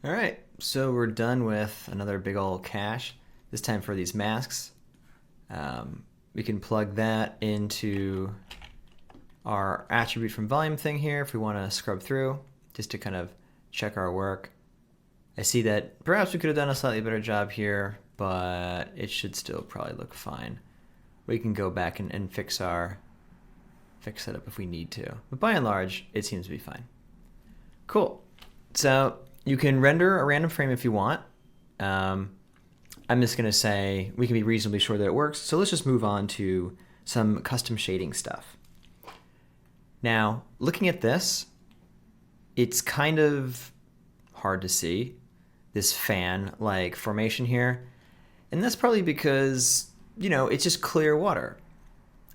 All right, so we're done with another big old cache. This time for these masks. We can plug that into our attribute from volume thing here if we want to scrub through, just to kind of check our work. I see that perhaps we could have done a slightly better job here, but it should still probably look fine. We can go back and fix it up if we need to. But by and large, it seems to be fine. Cool. So you can render a random frame if you want. I'm just going to say we can be reasonably sure that it works. So let's just move on to some custom shading stuff. Now, looking at this, it's kind of hard to see this fan-like formation here. And that's probably because, it's just clear water.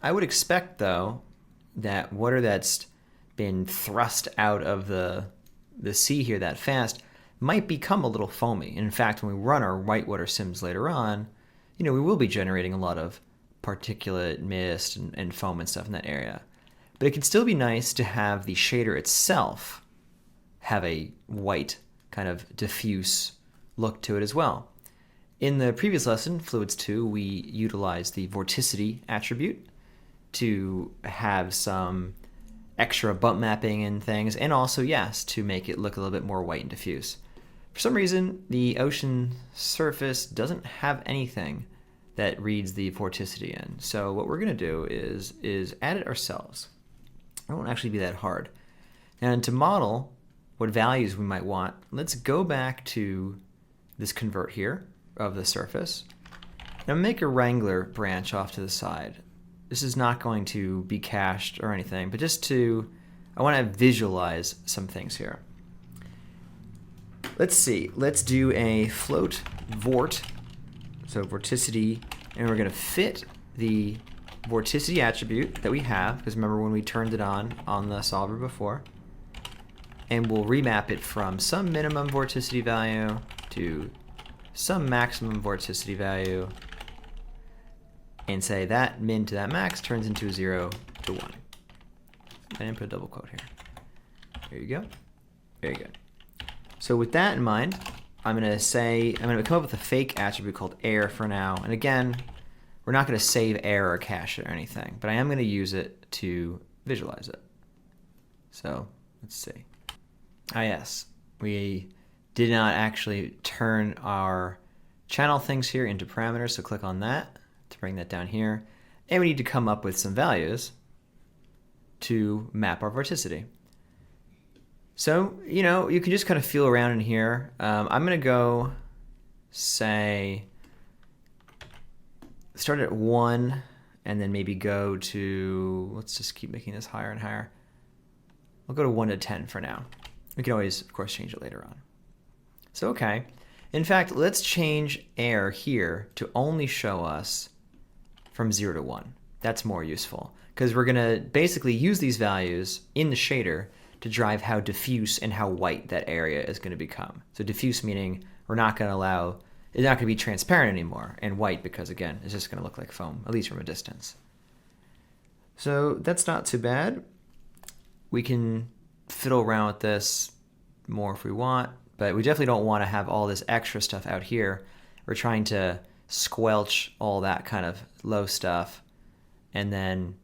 I would expect, though, that water that's been thrust out of the sea here that fast might become a little foamy. In fact, when we run our whitewater sims later on, we will be generating a lot of particulate mist and foam and stuff in that area. But it can still be nice to have the shader itself have a white kind of diffuse look to it as well. In the previous lesson, Fluids 2, we utilized the vorticity attribute to have some extra bump mapping and things, and also, yes, to make it look a little bit more white and diffuse. For some reason, the ocean surface doesn't have anything that reads the vorticity in. So what we're going to do is add it ourselves. It won't actually be that hard. And to model what values we might want, let's go back to this convert here of the surface and make a Wrangler branch off to the side. This is not going to be cached or anything, but I want to visualize some things here. Let's see, let's do a float vort, so vorticity, and we're going to fit the vorticity attribute that we have, because remember when we turned it on the solver before, and we'll remap it from some minimum vorticity value to some maximum vorticity value, and say that min to that max turns into a 0 to 1. I didn't put a double quote here. There you go. Very good. So with that in mind, I'm going to come up with a fake attribute called air for now. And again, we're not going to save air or cache it or anything, but I am going to use it to visualize it. So let's see. Yes, we did not actually turn our channel things here into parameters, so click on that to bring that down here. And we need to come up with some values to map our vorticity. So, you can just kind of feel around in here. I'm going to go, say, start at 1 and then maybe go to, let's just keep making this higher and higher. I'll go to 1 to 10 for now. We can always, of course, change it later on. So, okay. In fact, let's change air here to only show us from 0 to 1. That's more useful because we're going to basically use these values in the shader to drive how diffuse and how white that area is going to become. So diffuse meaning we're not going to allow, it's not going to be transparent anymore, and white because, again, it's just going to look like foam, at least from a distance. So that's not too bad. We can fiddle around with this more if we want, but we definitely don't want to have all this extra stuff out here. We're trying to squelch all that kind of low stuff, and then,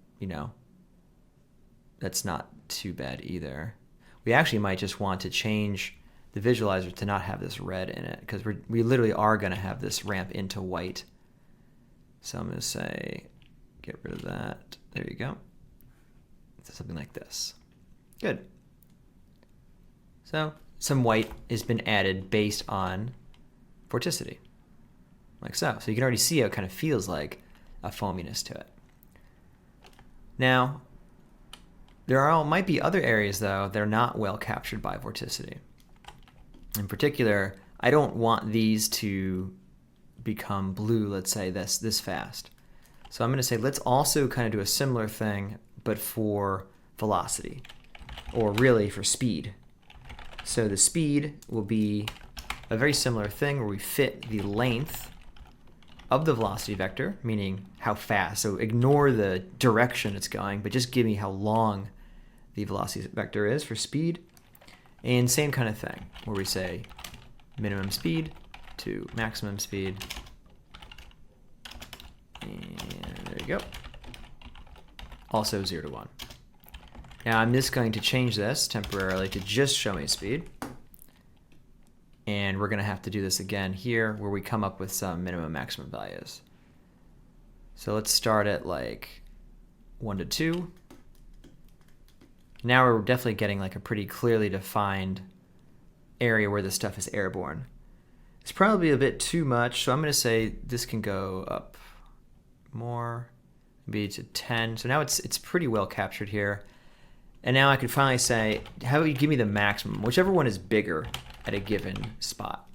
that's not too bad either. We actually might just want to change the visualizer to not have this red in it, because we literally are going to have this ramp into white. So I'm going to say, get rid of that. There you go. So something like this. Good. So some white has been added based on vorticity, like so. So you can already see how it kind of feels like a foaminess to it. Now, there might be other areas, though, that are not well captured by vorticity. In particular, I don't want these to become blue, let's say, this fast. So I'm going to say let's also kind of do a similar thing, but for velocity, or really for speed. So the speed will be a very similar thing where we fit the length of the velocity vector, meaning how fast. So ignore the direction it's going, but just give me how long the velocity vector is for speed. And same kind of thing, where we say minimum speed to maximum speed. And there you go. Also 0 to 1. Now I'm just going to change this temporarily to just show me speed. And we're going to have to do this again here where we come up with some minimum maximum values. So let's start at like 1 to 2. Now we're definitely getting like a pretty clearly defined area where this stuff is airborne. It's probably a bit too much, so I'm going to say this can go up more, maybe to 10. So now it's pretty well captured here. And now I can finally say, how about you give me the maximum, whichever one is bigger at a given spot.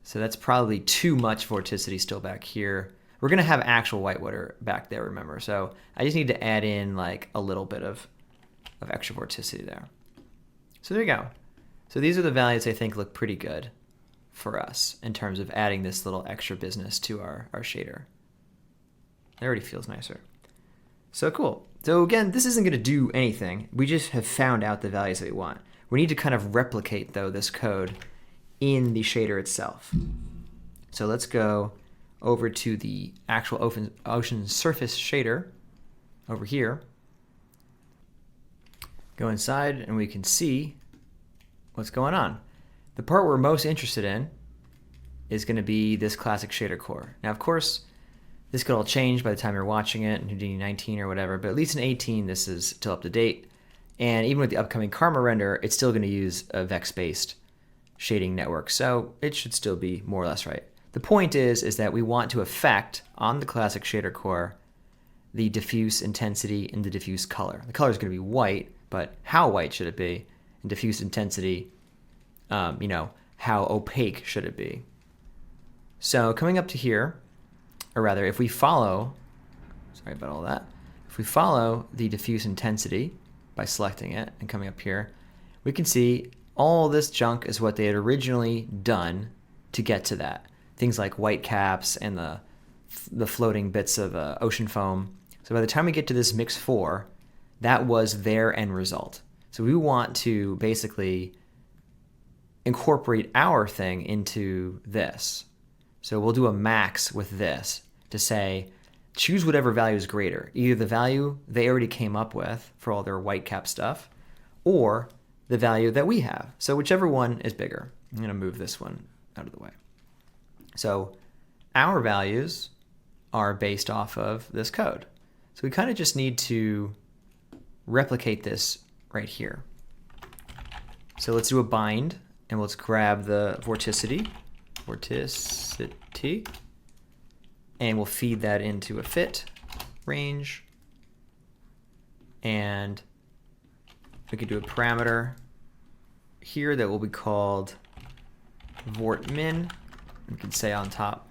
So that's probably too much vorticity still back here. We're going to have actual whitewater back there, remember. So I just need to add in like a little bit of extra vorticity there. So there you go. So these are the values I think look pretty good for us in terms of adding this little extra business to our shader. It already feels nicer. So cool. So again, this isn't going to do anything. We just have found out the values that we want. We need to kind of replicate, though, this code in the shader itself. So let's go over to the actual ocean surface shader over here. Go inside, and we can see what's going on. The part we're most interested in is going to be this classic shader core. Now, of course, this could all change by the time you're watching it in 19 or whatever, but at least in 18, this is still up to date. And even with the upcoming Karma render, it's still going to use a vex-based shading network, so it should still be more or less right. The point is that we want to affect on the classic shader core the diffuse intensity and the diffuse color. The color is going to be white, but how white should it be? And diffuse intensity, how opaque should it be? So coming up to here, or rather, if we follow, sorry about all that, if we follow the diffuse intensity by selecting it and coming up here, we can see all this junk is what they had originally done to get to that. Things like white caps and the floating bits of ocean foam. So by the time we get to this mix 4, that was their end result. So we want to basically incorporate our thing into this. So we'll do a max with this to say, choose whatever value is greater, either the value they already came up with for all their white cap stuff, or the value that we have. So whichever one is bigger. I'm going to move this one out of the way. So our values are based off of this code. So we kind of just need to replicate this right here. So let's do a bind, and let's grab the vorticity, and we'll feed that into a fit range. And we could do a parameter here that will be called vortmin. We can say on top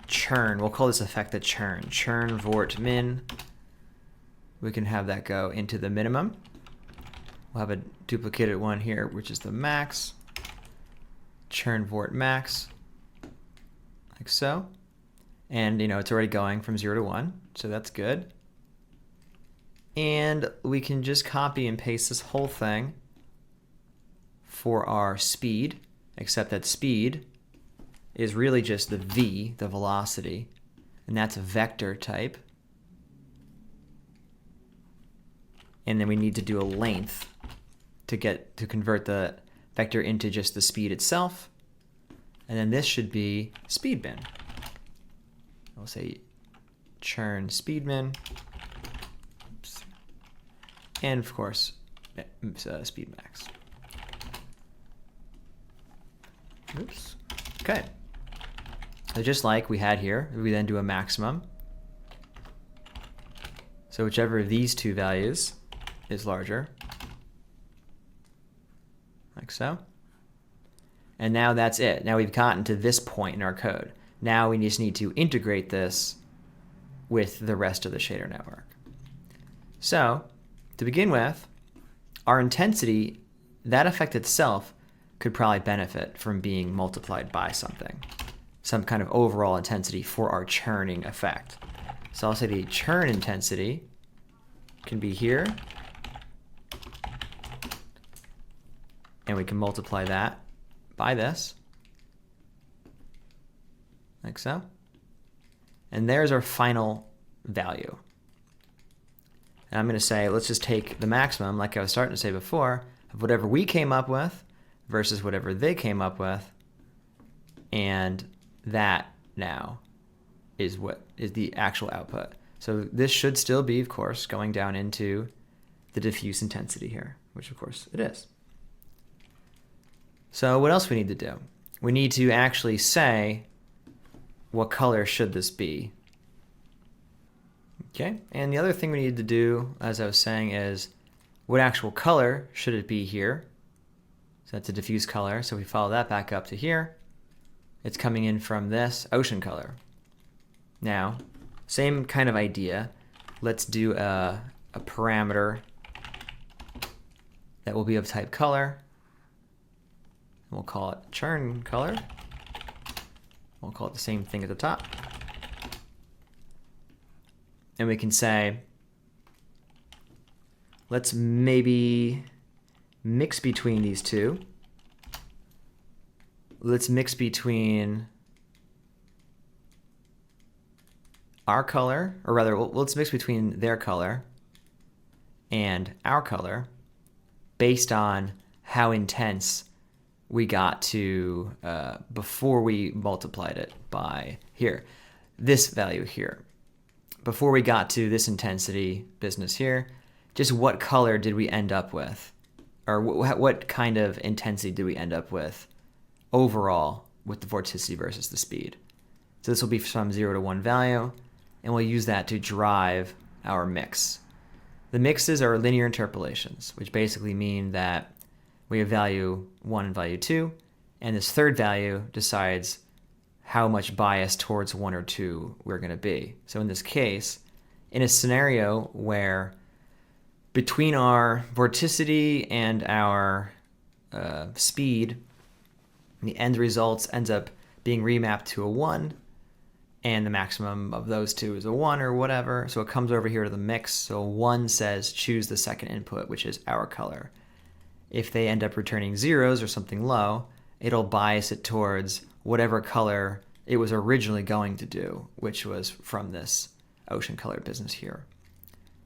churn. We'll call this effect the churn. Churn vortmin. We can have that go into the minimum. We'll have a duplicated one here, which is the max. Churn vort max, like so. And it's already going from 0 to 1, so that's good. And we can just copy and paste this whole thing for our speed, except that speed is really just the v, the velocity, and that's a vector type. And then we need to do a length to convert the vector into just the speed itself. And then this should be speedmin. I'll say churn speedmin. Oops. And of course, speed max. Oops. Okay. So just like we had here, we then do a maximum. So whichever of these two values is larger, like so. And now that's it. Now we've gotten to this point in our code. Now we just need to integrate this with the rest of the shader network. So to begin with, our intensity, that effect itself could probably benefit from being multiplied by something, some kind of overall intensity for our churning effect. So I'll say the churn intensity can be here, and we can multiply that by this, like so. And there's our final value. And I'm going to say, let's just take the maximum, like I was starting to say before, of whatever we came up with versus whatever they came up with. And that now is what is the actual output. So this should still be, of course, going down into the diffuse intensity here, which of course it is. So what else we need to do? We need to actually say what color should this be. Okay, and the other thing we need to do, as I was saying, is what actual color should it be here? So that's a diffuse color. So we follow that back up to here. It's coming in from this ocean color. Now, same kind of idea. Let's do a parameter that will be of type color. We'll call it churn color. We'll call it the same thing at the top. And we can say, let's maybe mix between these two. Let's mix between our color, or rather, let's mix between their color and our color based on how intense we got to before we multiplied it by here, this value here. Before we got to this intensity business here, just what color did we end up with? Or what kind of intensity did we end up with overall with the vorticity versus the speed? So this will be from 0 to 1 value, and we'll use that to drive our mix. The mixes are linear interpolations, which basically mean that we have value 1 and value 2, and this third value decides how much bias towards 1 or 2 we're going to be. So in this case, in a scenario where between our vorticity and our speed, the end results ends up being remapped to a 1, and the maximum of those two is a 1 or whatever, so it comes over here to the mix. So 1 says choose the second input, which is our color. If they end up returning zeros or something low, it'll bias it towards whatever color it was originally going to do, which was from this ocean color business here.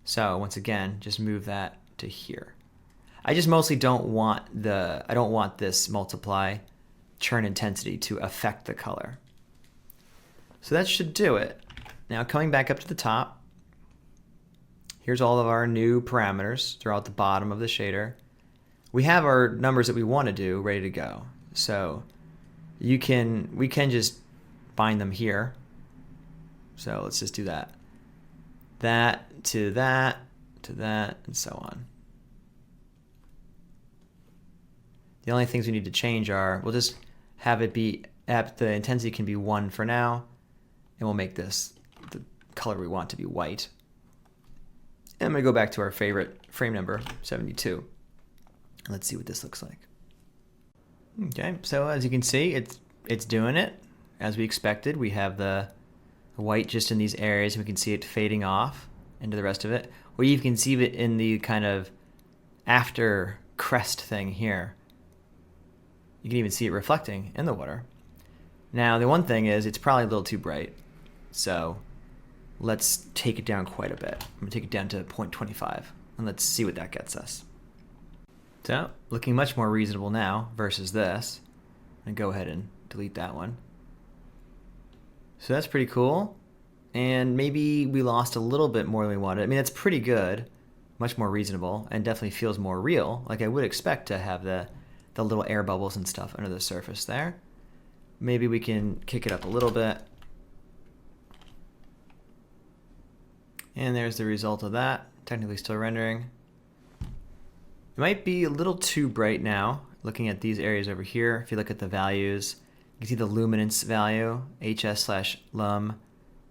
So once again, just move that to here. I just mostly don't want this multiply churn intensity to affect the color. So that should do it. Now coming back up to the top, here's all of our new parameters throughout the bottom of the shader. We have our numbers that we want to do ready to go. So we can just bind them here. So let's just do that. That to that to that, and so on. The only things we need to change are, we'll just have it be, the intensity can be 1 for now, and we'll make this the color we want to be white. And I'm going to go back to our favorite frame number, 72. Let's see what this looks like. Okay, so as you can see, it's doing it as we expected. We have the white just in these areas, and we can see it fading off into the rest of it. Or you can see it in the kind of after crest thing here. You can even see it reflecting in the water. Now, the one thing is it's probably a little too bright, so let's take it down quite a bit. I'm going to take it down to 0.25, and let's see what that gets us. So, looking much more reasonable now versus this. I'm going to go ahead and delete that one. So that's pretty cool. And maybe we lost a little bit more than we wanted. I mean, that's pretty good, much more reasonable, and definitely feels more real. Like I would expect to have the little air bubbles and stuff under the surface there. Maybe we can kick it up a little bit. And there's the result of that. Technically still rendering. It might be a little too bright now, looking at these areas over here. If you look at the values, you can see the luminance value, HS/lum,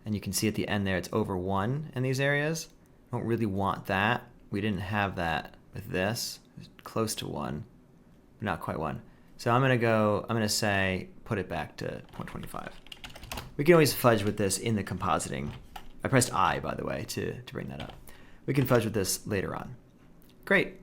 and you can see at the end there it's over 1 in these areas. I don't really want that. We didn't have that with this. It's close to 1, but not quite 1. So I'm gonna say put it back to 0.25. We can always fudge with this in the compositing. I pressed I, by the way, to bring that up. We can fudge with this later on. Great.